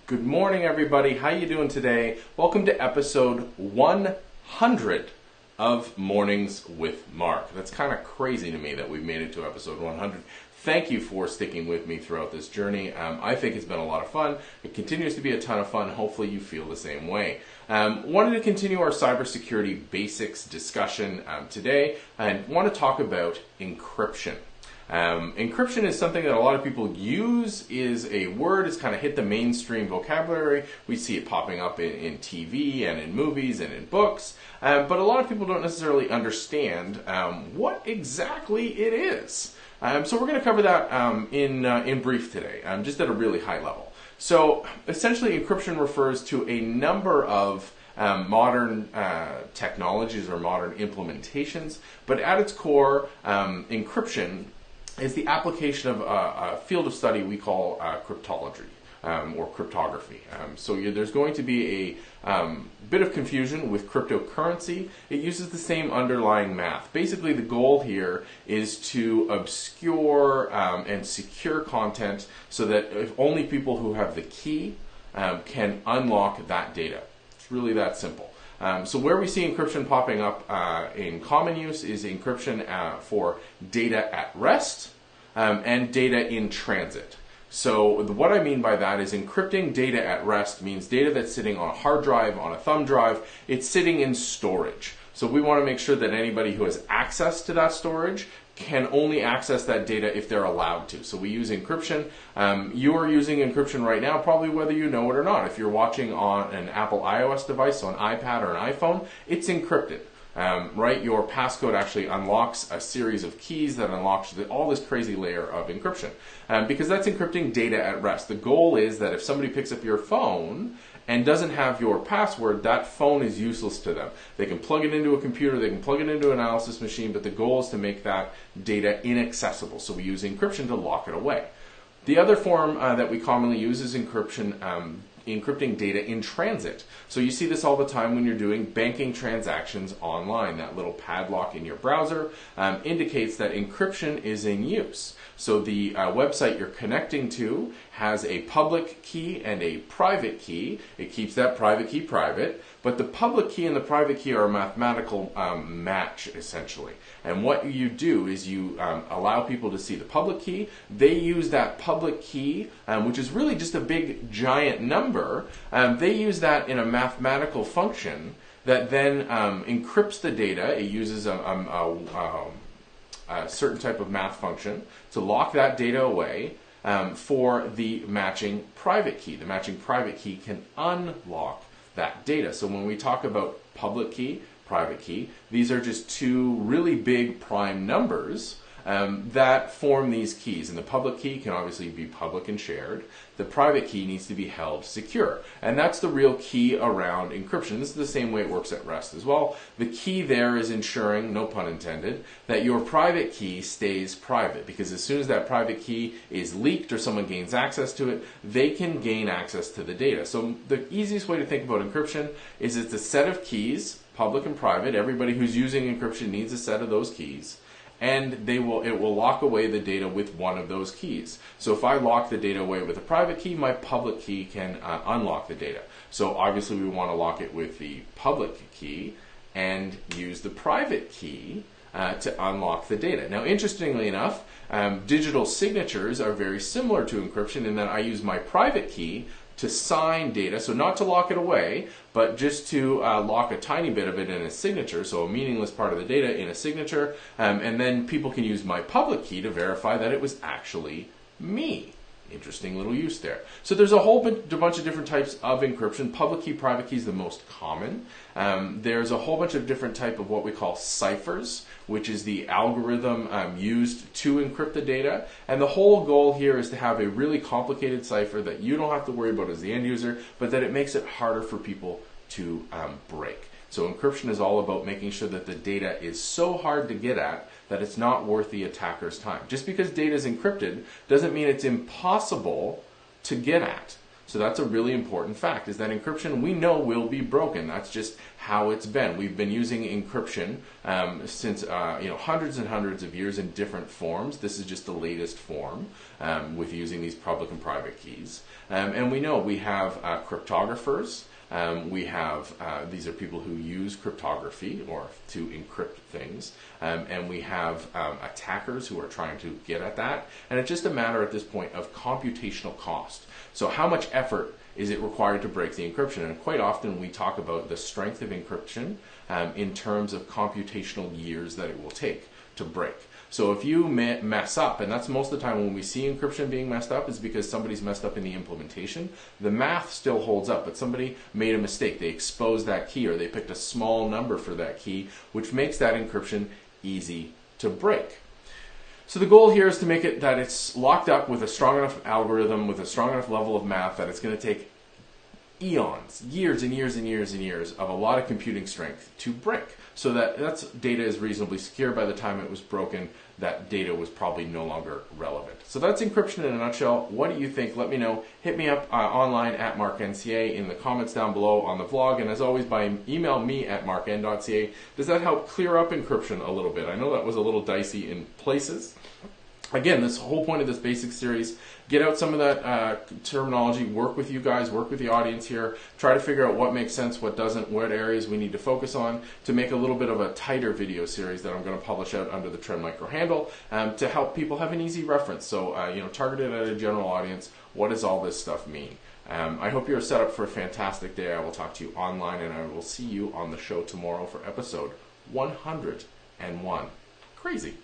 Good morning, everybody. How you doing today? Welcome to episode 100 of Mornings with Mark. That's kind of crazy to me that we've made it to episode 100. Thank you for sticking with me throughout this journey. I think it's been a lot of fun. It continues to be a ton of fun. Hopefully you feel the same way. Wanted to continue our cybersecurity basics discussion today and want to talk about encryption. Encryption is something that a lot of people use, is a word, it's kind of hit the mainstream vocabulary. We see it popping up in TV and in movies and in books, but a lot of people don't necessarily understand what exactly it is. So we're going to cover that in brief today, just at a really high level. So essentially encryption refers to a number of modern technologies or modern implementations, but at its core, encryption is the application of a field of study we call cryptology or cryptography. There's going to be a bit of confusion with cryptocurrency. It uses the same underlying math. Basically, the goal here is to obscure and secure content so that if only people who have the key can unlock that data. It's really that simple. So where we see encryption popping up in common use is encryption for data at rest and data in transit. So what I mean by that is encrypting data at rest means data that's sitting on a hard drive, on a thumb drive, it's sitting in storage. So we want to make sure that anybody who has access to that storage can only access that data if they're allowed to. So we use encryption. You are using encryption right now, probably whether you know it or not. If you're watching on an Apple iOS device, so an iPad or an iPhone, it's encrypted. Right? Your passcode actually unlocks a series of keys that unlocks all this crazy layer of encryption. Because that's encrypting data at rest. The goal is that if somebody picks up your phone and doesn't have your password, that phone is useless to them. They can plug it into a computer, they can plug it into an analysis machine, but the goal is to make that data inaccessible. So we use encryption to lock it away. The other form that we commonly use is encrypting data in transit. So you see this all the time when you're doing banking transactions online. That little padlock in your browser indicates that encryption is in use. So the website you're connecting to has a public key and a private key. It keeps that private key private, but the public key and the private key are a mathematical match, essentially. And what you do is you allow people to see the public key. They use that public key, which is really just a big giant number. They use that in a mathematical function that then encrypts the data. It uses a certain type of math function to lock that data away for the matching private key. The matching private key can unlock that data. So when we talk about public key, private key, these are just two really big prime numbers that form these keys. And the public key can obviously be public and shared. The private key needs to be held secure. And that's the real key around encryption. This is the same way it works at rest as well. The key there is ensuring, no pun intended, that your private key stays private. Because as soon as that private key is leaked or someone gains access to it, they can gain access to the data. So the easiest way to think about encryption is it's a set of keys, public and private. Everybody who's using encryption needs a set of those keys. And it will lock away the data with one of those keys. So if I lock the data away with a private key, my public key can unlock the data. So obviously we want to lock it with the public key and use the private key to unlock the data. Now, interestingly enough, digital signatures are very similar to encryption in that I use my private key to sign data, so not to lock it away, but just to lock a tiny bit of it in a signature, so a meaningless part of the data in a signature, and then people can use my public key to verify that it was actually me. Interesting little use there. So there's a whole bunch of different types of encryption. Public key, private key is the most common. There's a whole bunch of different type of what we call ciphers, which is the algorithm used to encrypt the data. And the whole goal here is to have a really complicated cipher that you don't have to worry about as the end user, but that it makes it harder for people to break. So encryption is all about making sure that the data is so hard to get at that it's not worth the attacker's time. Just because data is encrypted doesn't mean it's impossible to get at. So that's a really important fact, is that encryption we know will be broken. That's just how it's been. We've been using encryption since hundreds and hundreds of years in different forms. This is just the latest form with using these public and private keys. And we know we have cryptographers. These are people who use cryptography or to encrypt things, and we have attackers who are trying to get at that, and it's just a matter at this point of computational cost. So how much effort is it required to break the encryption? And quite often we talk about the strength of encryption in terms of computational years that it will take to break. So if you mess up, and that's most of the time when we see encryption being messed up is because somebody's messed up in the implementation. The math still holds up, but somebody made a mistake. They exposed that key, or they picked a small number for that key, which makes that encryption easy to break. So the goal here is to make it that it's locked up with a strong enough algorithm, with a strong enough level of math that it's going to take eons, years and years and years and years of a lot of computing strength to break. So that's data is reasonably secure. By the time it was broken, that data was probably no longer relevant. So that's encryption in a nutshell. What do you think? Let me know. Hit me up online at marknca, in the comments down below on the vlog, and as always by email me at markn.ca. Does that help clear up encryption a little bit? I know that was a little dicey in places. Again, this whole point of this basic series, get out some of that terminology, work with you guys, work with the audience here, try to figure out what makes sense, what doesn't, what areas we need to focus on to make a little bit of a tighter video series that I'm going to publish out under the Trend Micro handle to help people have an easy reference. So, targeted at a general audience, what does all this stuff mean? I hope you're set up for a fantastic day. I will talk to you online, and I will see you on the show tomorrow for episode 101. Crazy.